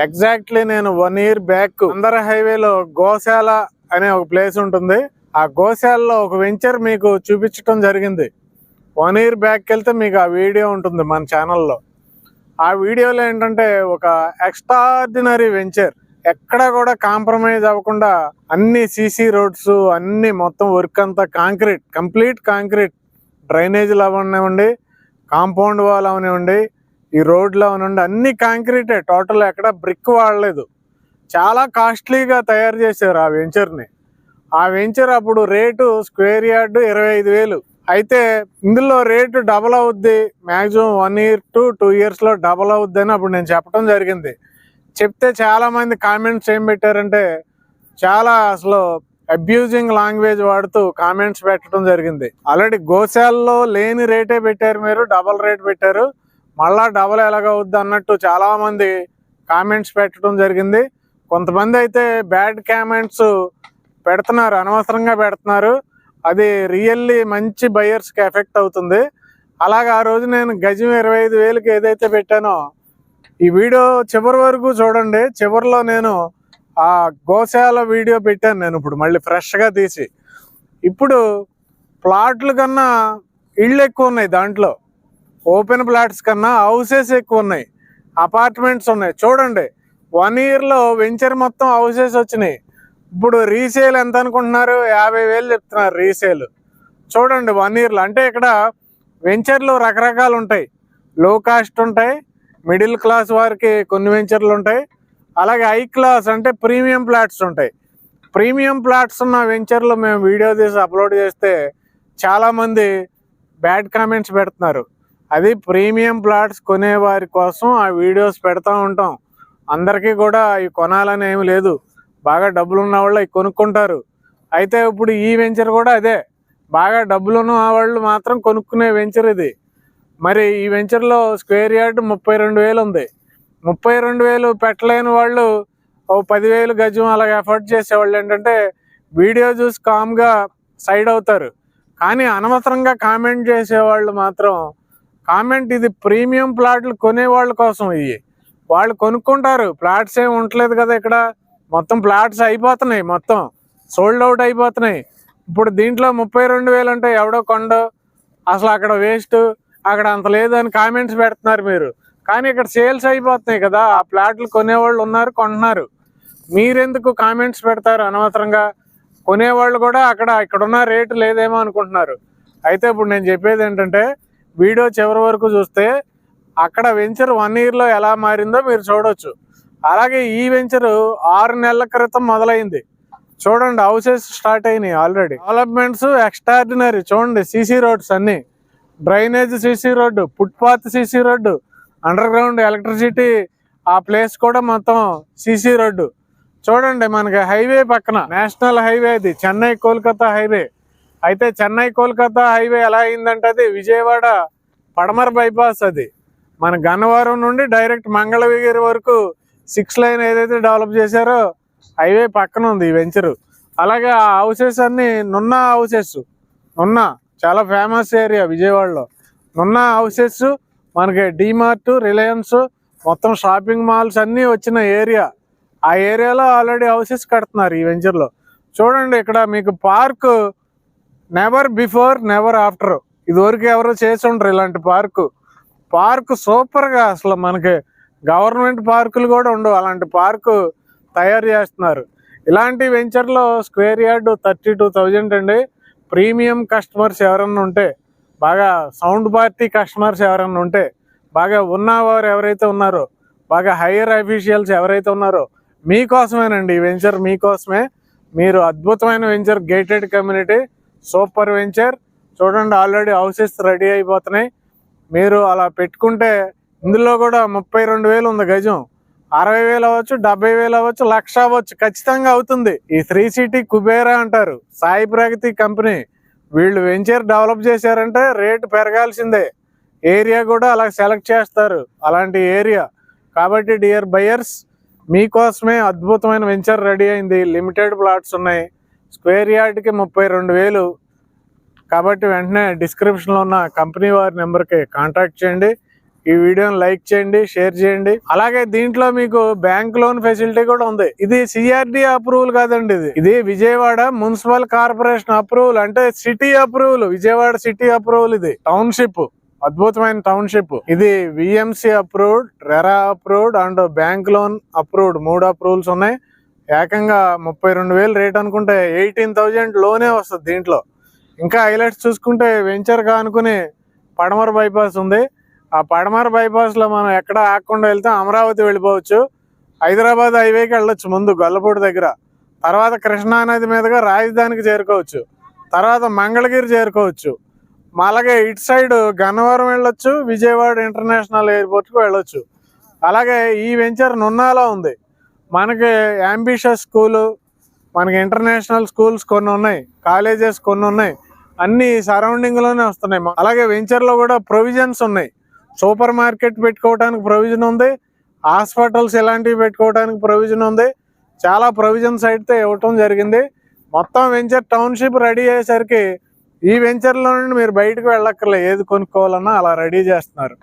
Exactly నేను 1 year back అందర హైవేలో గోశాల అనే ఒక ప్లేస్ ఉంటుంది. ఆ గోశాలలో ఒక వెంచర్ మీకు చూపించడం జరిగింది. 1 year బ్యాక్ వెళ్తే మీకు ఆ వీడియో ఉంటుంది మన ఛానల్లో. ఆ వీడియోలో ఏంటంటే ఒక ఎక్స్ట్రాడినరీ వెంచర్, ఎక్కడ కూడా కాంప్రమైజ్ అవ్వకుండా అన్ని సీసీ రోడ్స్, అన్ని మొత్తం వర్క్ అంతా కాంక్రీట్, కంప్లీట్ కాంక్రీట్. డ్రైనేజీలు అవనివ్వండి, కాంపౌండ్ వాల్ అవనివ్వండి, ఈ రోడ్లు అవనివ్వండి, అన్ని కాంక్రీటే. టోటల్ ఎక్కడ బ్రిక్ వాడలేదు. చాలా కాస్ట్లీగా తయారు చేశారు ఆ వెంచర్ని. ఆ వెంచర్ అప్పుడు రేటు స్క్వేర్ యార్డ్ 25,000. అయితే ఇందులో రేటు డబల్ అవుద్ది, మ్యాక్సిమం 1 year to 2 yearsలో డబల్ అవుద్ది అని అప్పుడు నేను చెప్పడం జరిగింది. చెప్తే చాలామంది కామెంట్స్ ఏం పెట్టారంటే, చాలా అసలు అబ్యూజింగ్ లాంగ్వేజ్ వాడుతూ కామెంట్స్ పెట్టడం జరిగింది. ఆల్రెడీ గోశాలలో లేని రేటే పెట్టారు, మీరు డబల్ రేట్ పెట్టారు, మళ్ళా డబల్ ఎలాగవుద్ది అన్నట్టు చాలామంది కామెంట్స్ పెట్టడం జరిగింది. కొంతమంది అయితే బ్యాడ్ కామెంట్స్ పెడుతున్నారు, అనవసరంగా పెడుతున్నారు. అది రియల్లీ మంచి బయర్స్కి ఎఫెక్ట్ అవుతుంది. అలాగే ఆ రోజు నేను గజం 25,000కి ఏదైతే పెట్టానో, ఈ వీడియో చివరి వరకు చూడండి. చివరిలో నేను ఆ గోశాల వీడియో పెట్టాను నేను ఇప్పుడు మళ్ళీ ఫ్రెష్గా తీసి. ఇప్పుడు ప్లాట్లు కన్నా ఇళ్ళు ఎక్కువ ఉన్నాయి, దాంట్లో ఓపెన్ ప్లాట్స్ కన్నా హౌసెస్ ఎక్కువ ఉన్నాయి, అపార్ట్మెంట్స్ ఉన్నాయి. చూడండి, 1 yearలో వెంచర్ మొత్తం హౌసెస్ వచ్చినాయి. ఇప్పుడు రీసేల్ ఎంత అనుకుంటున్నారు? 50,000 చెప్తున్నారు రీసేల్. చూడండి 1 yearలో. అంటే ఇక్కడ వెంచర్లు రకరకాలు ఉంటాయి. లో కాస్ట్ ఉంటాయి, మిడిల్ క్లాస్ వారికి కొన్ని వెంచర్లు ఉంటాయి, అలాగే హై క్లాస్ అంటే ప్రీమియం ప్లాట్స్ ఉంటాయి. ప్రీమియం ప్లాట్స్ ఉన్న వెంచర్లు మేము వీడియో తీసి అప్లోడ్ చేస్తే చాలామంది బ్యాడ్ కామెంట్స్ పెడుతున్నారు. అది ప్రీమియం ప్లాట్స్ కొనే వారి కోసం ఆ వీడియోస్ పెడతా ఉంటాం. అందరికీ కూడా ఇవి కొనాలని ఏమి లేదు, బాగా డబ్బులు ఉన్న వాళ్ళు ఇవి కొనుక్కుంటారు. అయితే ఇప్పుడు ఈ వెంచర్ కూడా అదే, బాగా డబ్బులున్న వాళ్ళు మాత్రం కొనుక్కునే వెంచర్ ఇది. మరి ఈ వెంచర్లో స్క్వేర్ యార్డ్ 32,000 ఉంది. 32,000 పెట్టలేని వాళ్ళు 10,000 గజం అలాగ ఎఫర్ట్ చేసేవాళ్ళు ఏంటంటే వీడియో చూసి కామ్గా సైడ్ అవుతారు. కానీ అనవసరంగా కామెంట్ చేసేవాళ్ళు మాత్రం, కామెంట్ ఇది ప్రీమియం ప్లాట్లు కొనేవాళ్ళ కోసం, ఇవి వాళ్ళు కొనుక్కుంటారు. ప్లాట్స్ ఏమి ఉండలేదు కదా ఇక్కడ, మొత్తం ప్లాట్స్ అయిపోతున్నాయి, మొత్తం సోల్డ్ అవుట్ అయిపోతున్నాయి. ఇప్పుడు దీంట్లో 32,000 అంటే ఎవడో కొండో, అసలు అక్కడ వేస్ట్, అక్కడ అంత లేదని కామెంట్స్ పెడుతున్నారు మీరు. కానీ ఇక్కడ సేల్స్ అయిపోతున్నాయి కదా, ఆ ప్లాట్లు కొనేవాళ్ళు ఉన్నారు, కొంటున్నారు. మీరెందుకు కామెంట్స్ పెడతారు అనవసరంగా? కొనేవాళ్ళు కూడా ఇక్కడున్న రేటు లేదేమో అనుకుంటున్నారు. అయితే ఇప్పుడు నేను చెప్పేది ఏంటంటే, వీడియో చివరి వరకు చూస్తే అక్కడ వెంచర్ 1 yearలో ఎలా మారిందో మీరు చూడవచ్చు. అలాగే ఈ వెంచరు 6 నెలల క్రితం మొదలైంది. చూడండి, హౌసెస్ స్టార్ట్ అయినాయి ఆల్రెడీ. Developments extraordinary. చూడండి, సీసీ రోడ్స్ అన్నీ, drainage CC road, footpath CC road, under ground electricity, ఆ ప్లేస్ కూడా మొత్తం సీసీ రోడ్డు. చూడండి, మనకి హైవే పక్కన నేషనల్ హైవే, అది చెన్నై కోల్కతా హైవే. అయితే చెన్నై కోల్కతా హైవే ఎలా అయిందంటే, అది విజయవాడ పడమర బైపాస్. అది మన గన్నవరం నుండి డైరెక్ట్ మంగళగిరి వరకు 6 lane ఏదైతే డెవలప్ చేశారో హైవే పక్కన ఉంది ఈ వెంచరు. అలాగే ఆ హౌసెస్ అన్నీ నున్న హౌసెస్. నున్న చాలా ఫేమస్ ఏరియా విజయవాడలో. నున్న హౌసెస్, మనకి డిమార్ట్, రిలయన్స్, మొత్తం షాపింగ్ మాల్స్ అన్నీ వచ్చిన ఏరియా. ఆ ఏరియాలో ఆల్రెడీ హౌసెస్ కడుతున్నారు ఈ వెంచర్లో. చూడండి, ఇక్కడ మీకు park never before never after, ఇదివరకు ఎవరో చేసి ఉండరు ఇలాంటి పార్కు సూపర్గా. అసలు మనకి గవర్నమెంట్ పార్కులు కూడా ఉండవు, అలాంటి పార్కు తయారు చేస్తున్నారు. ఇలాంటి వెంచర్లో స్క్వేర్ యార్డ్ 32,000 అండి. ప్రీమియం కస్టమర్స్ ఎవరన్నా ఉంటే, బాగా సౌండ్ పార్టీ కస్టమర్స్ ఎవరన్నా ఉంటే, బాగా ఉన్నవారు ఎవరైతే ఉన్నారో, బాగా హైయర్ అఫీషియల్స్ ఎవరైతే ఉన్నారో, మీకోసమేనండి ఈ వెంచర్, మీకోసమే. మీరు అద్భుతమైన venture, gated community, super venture. చూడండి, ఆల్రెడీ హౌసెస్ రెడీ అయిపోతున్నాయి. మీరు అలా పెట్టుకుంటే ఇందులో కూడా 32,000 ఉంది గజం. 60,000 అవ్వచ్చు, 70,000 అవ్వచ్చు, 1,00,000 అవ్వచ్చు, ఖచ్చితంగా అవుతుంది. ఈ 3 City కుబేరా అంటారు, సాయి ప్రగతి కంపెనీ. వీళ్ళు వెంచర్ డెవలప్ చేశారంటే రేటు పెరగాల్సిందే. ఏరియా కూడా అలా సెలెక్ట్ చేస్తారు, అలాంటి ఏరియా. కాబట్టి డియర్ బయర్స్, మీకోసమే అద్భుతమైన వెంచర్ రెడీ అయింది. లిమిటెడ్ ప్లాట్స్ ఉన్నాయి, స్క్వేర్ యార్డ్కి 32,000. కాబట్టి వెంటనే డిస్క్రిప్షన్లో ఉన్న కంపెనీ వారి నెంబర్కి కాంటాక్ట్ చేయండి. ఈ వీడియోని లైక్ చేయండి, షేర్ చేయండి. అలాగే దీంట్లో మీకు బ్యాంక్ లోన్ ఫెసిలిటీ కూడా ఉంది. ఇది సిఆర్డి అప్రూవల్ కాదండి, ఇది విజయవాడ మున్సిపల్ కార్పొరేషన్ అప్రూవల్, అంటే city approval, Vijayawada city approval. ఇది టౌన్షిప్, అద్భుతమైన టౌన్షిప్. ఇది VMC approved, RERA approved and bank loan approved. 3 approvals ఉన్నాయి. ఏకంగా 32,000 రేట్ అనుకుంటే 18,000 లోనే వస్తుంది దీంట్లో. ఇంకా హైలైట్స్ చూసుకుంటే వెంచర్ కానుకుని పడమర బైపాస్ ఉంది. ఆ పడమర బైపాస్ లో మనం ఎక్కడ ఆగకుండా వెళ్తే అమరావతి వెళ్ళిపోవచ్చు. హైదరాబాద్ హైవేకి వెళ్ళొచ్చు ముందు గొల్లపూడి దగ్గర. తర్వాత కృష్ణానది మీదుగా రాజధానికి చేరుకోవచ్చు. తర్వాత మంగళగిరి చేరుకోవచ్చు. అలాగే ఇటు సైడ్ గన్నవరం వెళ్ళొచ్చు, విజయవాడ ఇంటర్నేషనల్ ఎయిర్పోర్ట్కి వెళ్ళొచ్చు. అలాగే ఈ వెంచర్ నున్నాలో ఉంది. మనకి అంబిషియస్ స్కూలు, మనకి ఇంటర్నేషనల్ స్కూల్స్ కొన్ని ఉన్నాయి, కాలేజెస్ కొన్ని ఉన్నాయి, అన్ని సరౌండింగ్ లోనే వస్తున్నాయి. అలాగే వెంచర్ లో కూడా ప్రొవిజన్స్ ఉన్నాయి. సూపర్ మార్కెట్ పెట్టుకోవడానికి ప్రొవిజన్ ఉంది, హాస్పిటల్స్ ఇలాంటివి పెట్టుకోవడానికి ప్రొవిజన్ ఉంది. చాలా ప్రొవిజన్స్ అయితే ఇవ్వటం జరిగింది. మొత్తం వెంచర్ టౌన్షిప్ రెడీ అయ్యేసరికి ఈ వెంచర్ లో నుండి మీరు బయటకు వెళ్ళక్కర్లే, ఏది కొనుక్కోవాలన్నా అలా రెడీ చేస్తున్నారు.